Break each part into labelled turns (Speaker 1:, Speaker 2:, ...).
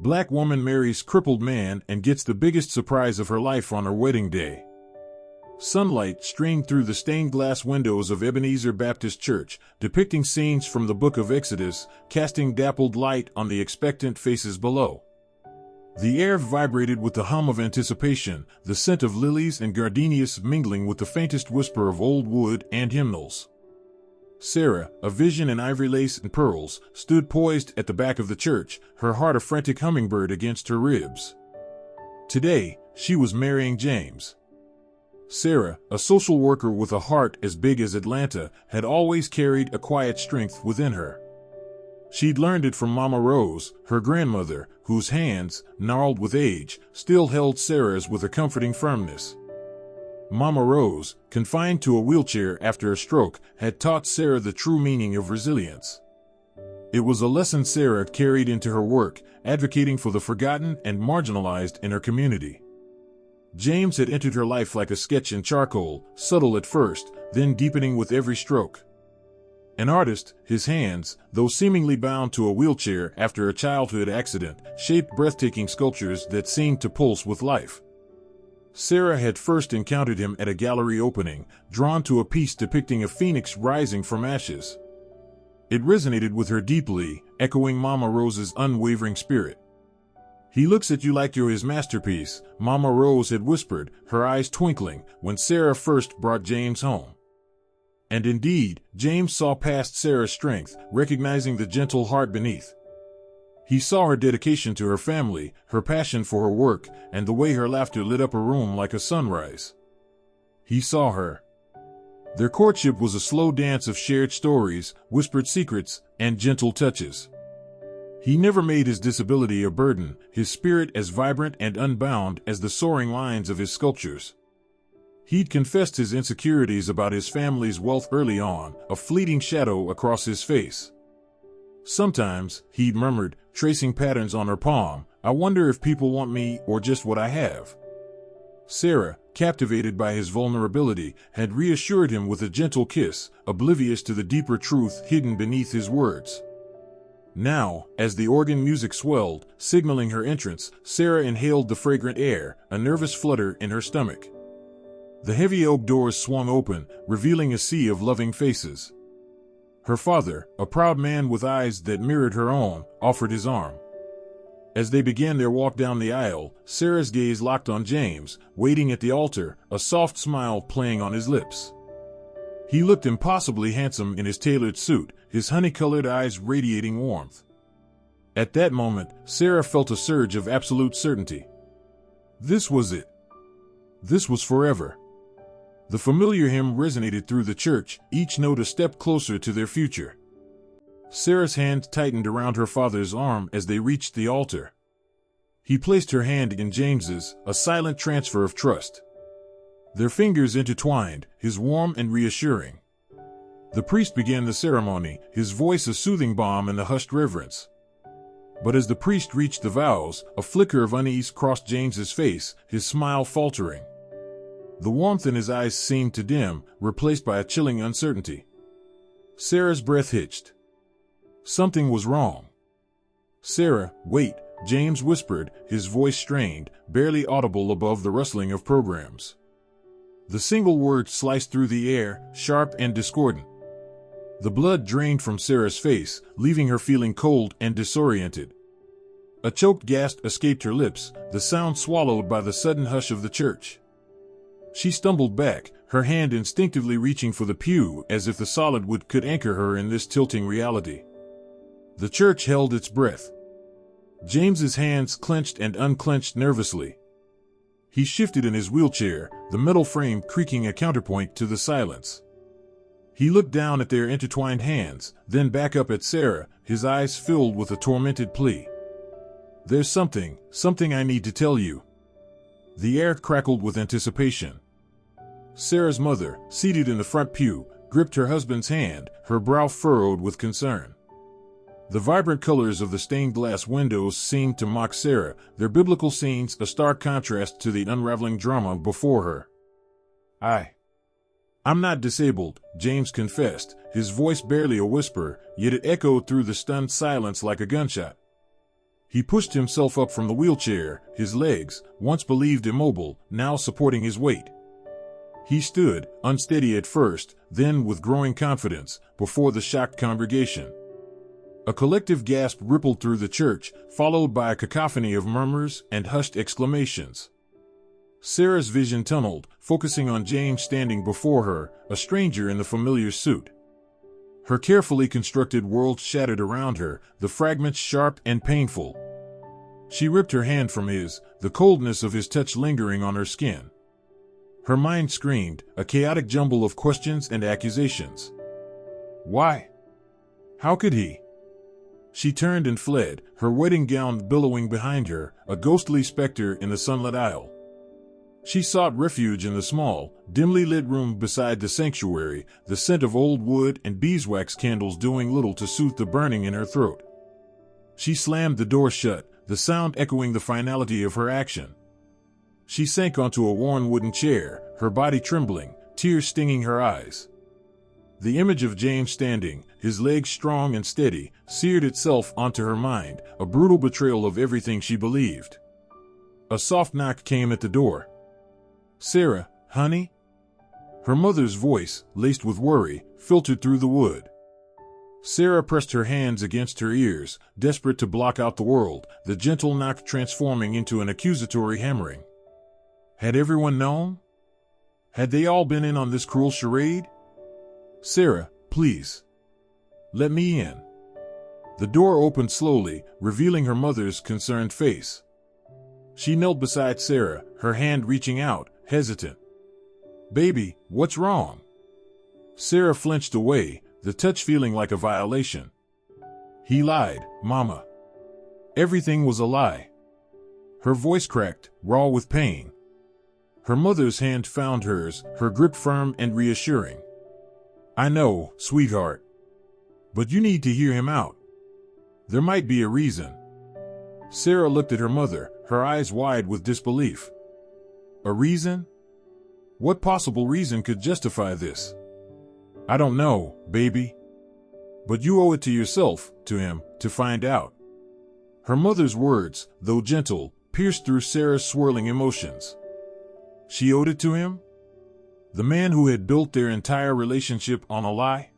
Speaker 1: Black woman marries crippled man and gets the biggest surprise of her life on her wedding day. Sunlight streamed through the stained glass windows of Ebenezer Baptist Church, depicting scenes from the book of Exodus, casting dappled light on the expectant faces below. The air vibrated with the hum of anticipation, the scent of lilies and gardenias mingling with the faintest whisper of old wood and hymnals. Sarah, a vision in ivory lace and pearls, stood poised at the back of the church, her heart a frantic hummingbird against her ribs. Today, she was marrying James. Sarah, a social worker with a heart as big as Atlanta, had always carried a quiet strength within her. She'd learned it from Mama Rose, her grandmother, whose hands, gnarled with age, still held Sarah's with a comforting firmness. Mama Rose, confined to a wheelchair after a stroke, had taught Sarah the true meaning of resilience. It was a lesson Sarah carried into her work, advocating for the forgotten and marginalized in her community. James had entered her life like a sketch in charcoal, subtle at first, then deepening with every stroke. An artist, his hands, though seemingly bound to a wheelchair after a childhood accident, shaped breathtaking sculptures that seemed to pulse with life. Sarah had first encountered him at a gallery opening, drawn to a piece depicting a phoenix rising from ashes. It resonated with her deeply, echoing Mama Rose's unwavering spirit. "He looks at you like you're his masterpiece," Mama Rose had whispered, her eyes twinkling, when Sarah first brought James home. And indeed, James saw past Sarah's strength, recognizing the gentle heart beneath. He saw her dedication to her family, her passion for her work, and the way her laughter lit up a room like a sunrise. He saw her. Their courtship was a slow dance of shared stories, whispered secrets, and gentle touches. He never made his disability a burden, his spirit as vibrant and unbound as the soaring lines of his sculptures. He'd confessed his insecurities about his family's wealth early on, a fleeting shadow across his face. Sometimes, he'd murmured, tracing patterns on her palm, "I wonder if people want me or just what I have." Sarah, captivated by his vulnerability, had reassured him with a gentle kiss, oblivious to the deeper truth hidden beneath his words. Now, as the organ music swelled, signaling her entrance, Sarah inhaled the fragrant air, a nervous flutter in her stomach. The heavy oak doors swung open, revealing a sea of loving faces. Her father, a proud man with eyes that mirrored her own, offered his arm. As they began their walk down the aisle, Sarah's gaze locked on James, waiting at the altar, a soft smile playing on his lips. He looked impossibly handsome in his tailored suit, his honey-colored eyes radiating warmth. At that moment, Sarah felt a surge of absolute certainty. This was it. This was forever. The familiar hymn resonated through the church, each note a step closer to their future. Sarah's hand tightened around her father's arm as they reached the altar. He placed her hand in James's, a silent transfer of trust. Their fingers intertwined, his warm and reassuring. The priest began the ceremony, his voice a soothing balm in the hushed reverence. But as the priest reached the vows, a flicker of unease crossed James's face, his smile faltering. The warmth in his eyes seemed to dim, replaced by a chilling uncertainty. Sarah's breath hitched. Something was wrong. "Sarah, wait," James whispered, his voice strained, barely audible above the rustling of programs. The single word sliced through the air, sharp and discordant. The blood drained from Sarah's face, leaving her feeling cold and disoriented. A choked gasp escaped her lips, the sound swallowed by the sudden hush of the church. She stumbled back, her hand instinctively reaching for the pew as if the solid wood could anchor her in this tilting reality. The church held its breath. James's hands clenched and unclenched nervously. He shifted in his wheelchair, the metal frame creaking a counterpoint to the silence. He looked down at their intertwined hands, then back up at Sarah, his eyes filled with a tormented plea. "There's something I need to tell you." The air crackled with anticipation. Sarah's mother, seated in the front pew, gripped her husband's hand, her brow furrowed with concern. The vibrant colors of the stained glass windows seemed to mock Sarah, their biblical scenes a stark contrast to the unraveling drama before her. I'm not disabled," James confessed, his voice barely a whisper, yet it echoed through the stunned silence like a gunshot. He pushed himself up from the wheelchair, his legs, once believed immobile, now supporting his weight. He stood, unsteady at first, then with growing confidence, before the shocked congregation. A collective gasp rippled through the church, followed by a cacophony of murmurs and hushed exclamations. Sarah's vision tunneled, focusing on James standing before her, a stranger in the familiar suit. Her carefully constructed world shattered around her, the fragments sharp and painful. She ripped her hand from his, the coldness of his touch lingering on her skin. Her mind screamed, a chaotic jumble of questions and accusations. Why? How could he? She turned and fled, her wedding gown billowing behind her, a ghostly specter in the sunlit aisle. She sought refuge in the small, dimly lit room beside the sanctuary, the scent of old wood and beeswax candles doing little to soothe the burning in her throat. She slammed the door shut, the sound echoing the finality of her action. She sank onto a worn wooden chair, her body trembling, tears stinging her eyes. The image of James standing, his legs strong and steady, seared itself onto her mind, a brutal betrayal of everything she believed. A soft knock came at the door. "Sarah, honey?" Her mother's voice, laced with worry, filtered through the wood. Sarah pressed her hands against her ears, desperate to block out the world, the gentle knock transforming into an accusatory hammering. Had everyone known? Had they all been in on this cruel charade? "Sarah, please. Let me in." The door opened slowly, revealing her mother's concerned face. She knelt beside Sarah, her hand reaching out, hesitant. "Baby, what's wrong?" Sarah flinched away, the touch feeling like a violation. "He lied, Mama. Everything was a lie." Her voice cracked, raw with pain. Her mother's hand found hers, her grip firm and reassuring. "I know, sweetheart. But you need to hear him out. There might be a reason." Sarah looked at her mother, her eyes wide with disbelief. "A reason? What possible reason could justify this?" "I don't know, baby. But you owe it to yourself, to him, to find out." Her mother's words, though gentle, pierced through Sarah's swirling emotions. She owed it to him? The man who had built their entire relationship on a lie?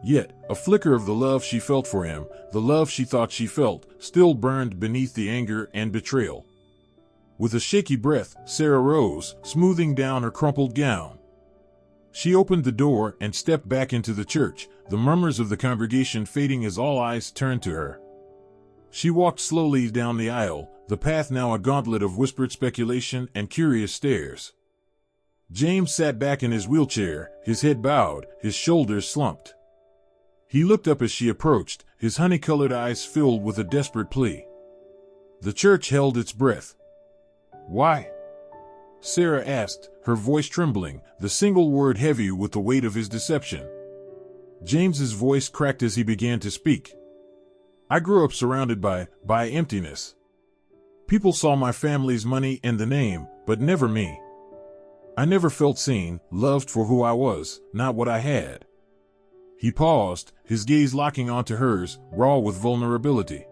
Speaker 1: Yet, a flicker of the love she felt for him, the love she thought she felt, still burned beneath the anger and betrayal. With a shaky breath, Sarah rose, smoothing down her crumpled gown. She opened the door and stepped back into the church, the murmurs of the congregation fading as all eyes turned to her. She walked slowly down the aisle, the path now a gauntlet of whispered speculation and curious stares. James sat back in his wheelchair, his head bowed, his shoulders slumped. He looked up as she approached, his honey-colored eyes filled with a desperate plea. The church held its breath. "Why?" Sarah asked, her voice trembling, the single word heavy with the weight of his deception. James's voice cracked as he began to speak. "I grew up surrounded by emptiness. People saw my family's money and the name, but never me. I never felt seen, loved for who I was, not what I had." He paused, his gaze locking onto hers, raw with vulnerability.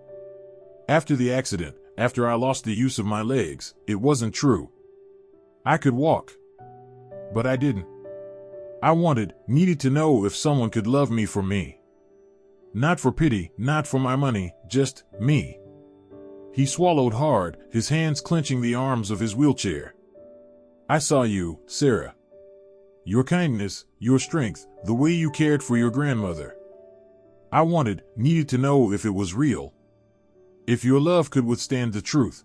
Speaker 1: "After the accident, after I lost the use of my legs, it wasn't true. I could walk. But I didn't. I needed to know if someone could love me for me. Not for pity, not for my money, just me." He swallowed hard, his hands clenching the arms of his wheelchair. "I saw you, Sarah. Your kindness, your strength, the way you cared for your grandmother. I needed to know if it was real. If your love could withstand the truth."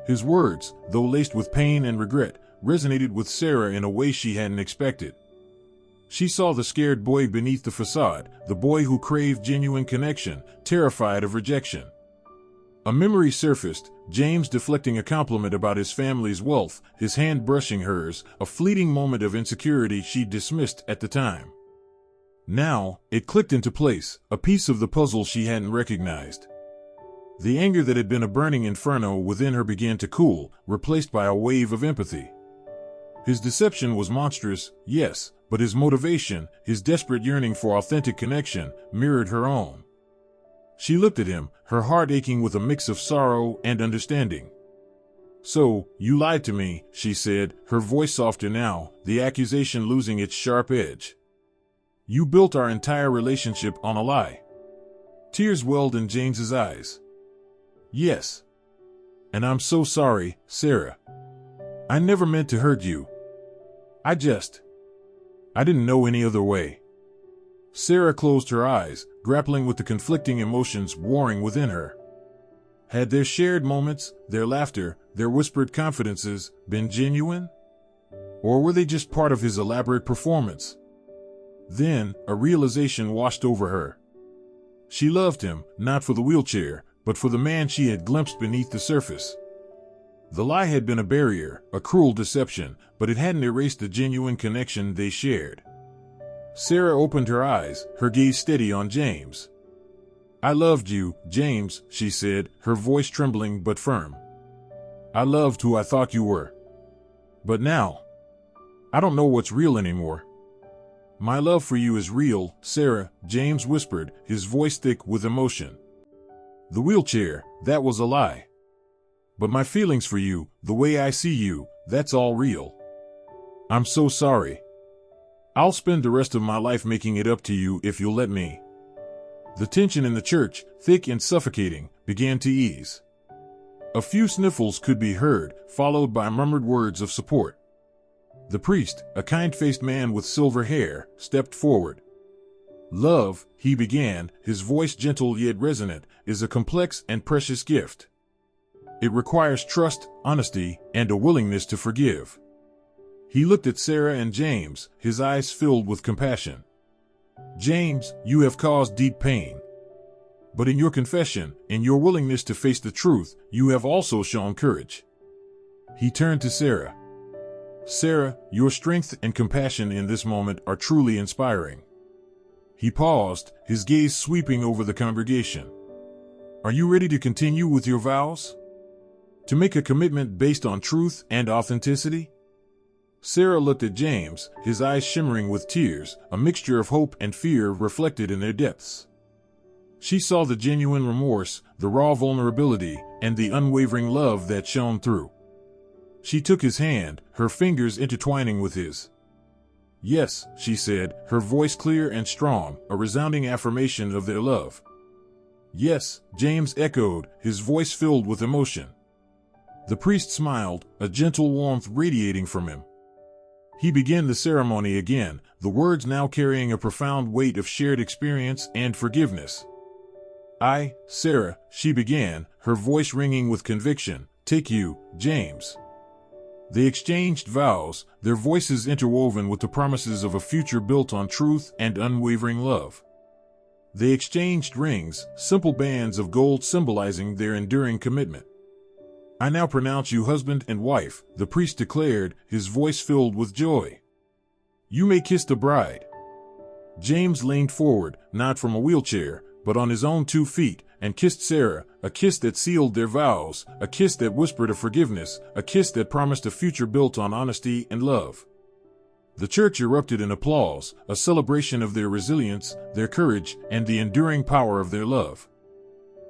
Speaker 1: His words, though laced with pain and regret, resonated with Sarah in a way she hadn't expected. She saw the scared boy beneath the facade, the boy who craved genuine connection, terrified of rejection. A memory surfaced, James deflecting a compliment about his family's wealth, his hand brushing hers, a fleeting moment of insecurity she dismissed at the time. Now, it clicked into place, a piece of the puzzle she hadn't recognized. The anger that had been a burning inferno within her began to cool, replaced by a wave of empathy. His deception was monstrous, yes, but his motivation, his desperate yearning for authentic connection, mirrored her own. She looked at him, her heart aching with a mix of sorrow and understanding. "So, you lied to me," she said, her voice softer now, the accusation losing its sharp edge. "You built our entire relationship on a lie." Tears welled in James's eyes. "Yes. And I'm so sorry, Sarah. I never meant to hurt you. I didn't know any other way." Sarah closed her eyes, grappling with the conflicting emotions warring within her. Had their shared moments, their laughter, their whispered confidences, been genuine? Or were they just part of his elaborate performance? Then, a realization washed over her. She loved him, not for the wheelchair, but for the man she had glimpsed beneath the surface. The lie had been a barrier, a cruel deception, but it hadn't erased the genuine connection they shared. Sarah opened her eyes, her gaze steady on James. "I loved you, James," she said, her voice trembling but firm. "I loved who I thought you were. But now, I don't know what's real anymore." "My love for you is real, Sarah," James whispered, his voice thick with emotion. "The wheelchair, that was a lie. But my feelings for you, the way I see you, that's all real. I'm so sorry. I'll spend the rest of my life making it up to you if you'll let me." The tension in the church, thick and suffocating, began to ease. A few sniffles could be heard, followed by murmured words of support. The priest, a kind-faced man with silver hair, stepped forward. "Love," he began, his voice gentle yet resonant, "is a complex and precious gift. It requires trust, honesty, and a willingness to forgive." He looked at Sarah and James, his eyes filled with compassion. "James, you have caused deep pain. But in your confession, in your willingness to face the truth, you have also shown courage." He turned to Sarah. "Sarah, your strength and compassion in this moment are truly inspiring." He paused, his gaze sweeping over the congregation. "Are you ready to continue with your vows? To make a commitment based on truth and authenticity?" Sarah looked at James, his eyes shimmering with tears, a mixture of hope and fear reflected in their depths. She saw the genuine remorse, the raw vulnerability, and the unwavering love that shone through. She took his hand, her fingers intertwining with his. "Yes," she said, her voice clear and strong, a resounding affirmation of their love. "Yes," James echoed, his voice filled with emotion. The priest smiled, a gentle warmth radiating from him. He began the ceremony again, the words now carrying a profound weight of shared experience and forgiveness. "I, Sarah," she began, her voice ringing with conviction, "take you, James." They exchanged vows, their voices interwoven with the promises of a future built on truth and unwavering love. They exchanged rings, simple bands of gold symbolizing their enduring commitment. "I now pronounce you husband and wife," the priest declared, his voice filled with joy. "You may kiss the bride." James leaned forward, not from a wheelchair, but on his own 2 feet, and kissed Sarah, a kiss that sealed their vows, a kiss that whispered of forgiveness, a kiss that promised a future built on honesty and love. The church erupted in applause, a celebration of their resilience, their courage, and the enduring power of their love.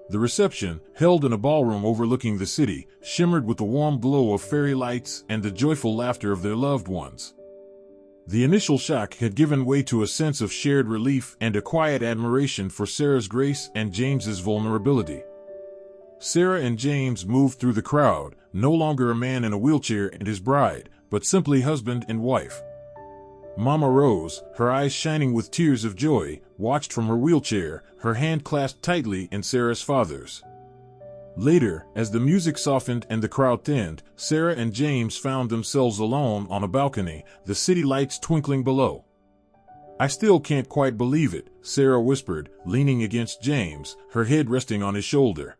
Speaker 1: The reception, held in a ballroom overlooking the city, shimmered with the warm glow of fairy lights and the joyful laughter of their loved ones. The initial shock had given way to a sense of shared relief and a quiet admiration for Sarah's grace and James's vulnerability. Sarah and James moved through the crowd, no longer a man in a wheelchair and his bride, but simply husband and wife. Mama Rose, her eyes shining with tears of joy, watched from her wheelchair, her hand clasped tightly in Sarah's father's. Later, as the music softened and the crowd thinned, Sarah and James found themselves alone on a balcony, the city lights twinkling below. "I still can't quite believe it," Sarah whispered, leaning against James, her head resting on his shoulder.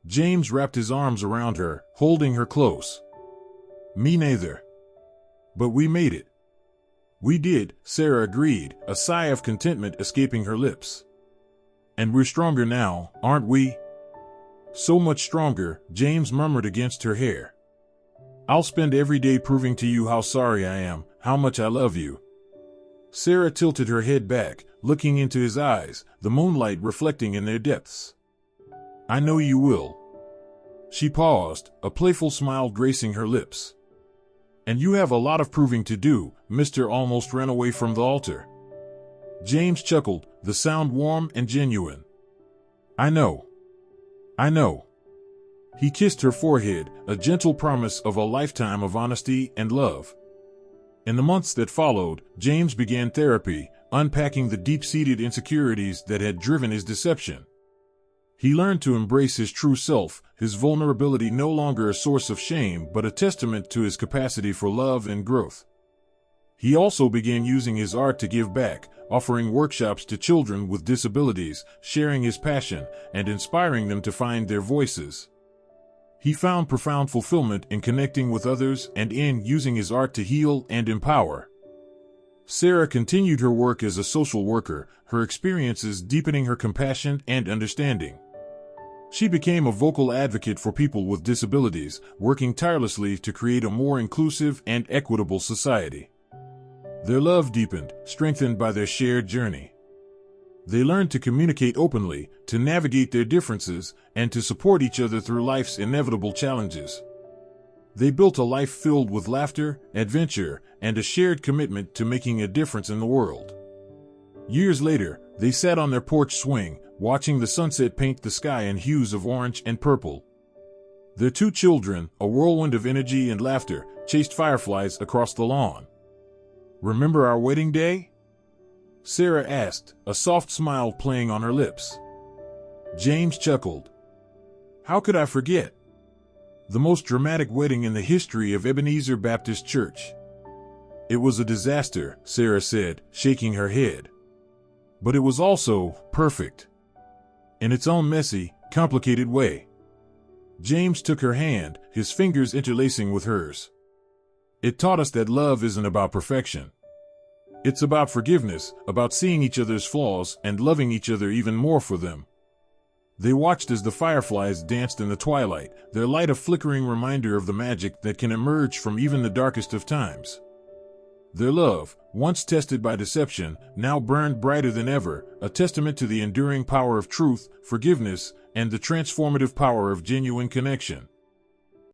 Speaker 1: James wrapped his arms around her, holding her close. "Me neither. But we made it." "We did," Sarah agreed, a sigh of contentment escaping her lips. "And we're stronger now, aren't we?" "So much stronger," James murmured against her hair. "I'll spend every day proving to you how sorry I am, how much I love you." Sarah tilted her head back, looking into his eyes, the moonlight reflecting in their depths. I know you will. She paused, a playful smile gracing her lips. And you have a lot of proving to do. Mr. almost ran away from the altar. James chuckled, the sound warm and genuine. I know. I know. He kissed her forehead, a gentle promise of a lifetime of honesty and love. In the months that followed, James began therapy, unpacking the deep-seated insecurities that had driven his deception. He learned to embrace his true self, his vulnerability no longer a source of shame but a testament to his capacity for love and growth. He also began using his art to give back, offering workshops to children with disabilities, sharing his passion, and inspiring them to find their voices. He found profound fulfillment in connecting with others and in using his art to heal and empower. Sarah continued her work as a social worker, her experiences deepening her compassion and understanding. She became a vocal advocate for people with disabilities, working tirelessly to create a more inclusive and equitable society. Their love deepened, strengthened by their shared journey. They learned to communicate openly, to navigate their differences, and to support each other through life's inevitable challenges. They built a life filled with laughter, adventure, and a shared commitment to making a difference in the world. Years later, they sat on their porch swing, watching the sunset paint the sky in hues of orange and purple. Their 2 children, a whirlwind of energy and laughter, chased fireflies across the lawn. Remember our wedding day? Sarah asked, a soft smile playing on her lips. James chuckled. How could I forget? The most dramatic wedding in the history of Ebenezer Baptist Church. It was a disaster, Sarah said, shaking her head. But it was also perfect. In its own messy, complicated way. James took her hand, his fingers interlacing with hers. It taught us that love isn't about perfection. It's about forgiveness, about seeing each other's flaws and loving each other even more for them. They watched as the fireflies danced in the twilight, their light a flickering reminder of the magic that can emerge from even the darkest of times. Their love, once tested by deception, now burned brighter than ever, a testament to the enduring power of truth, forgiveness, and the transformative power of genuine connection.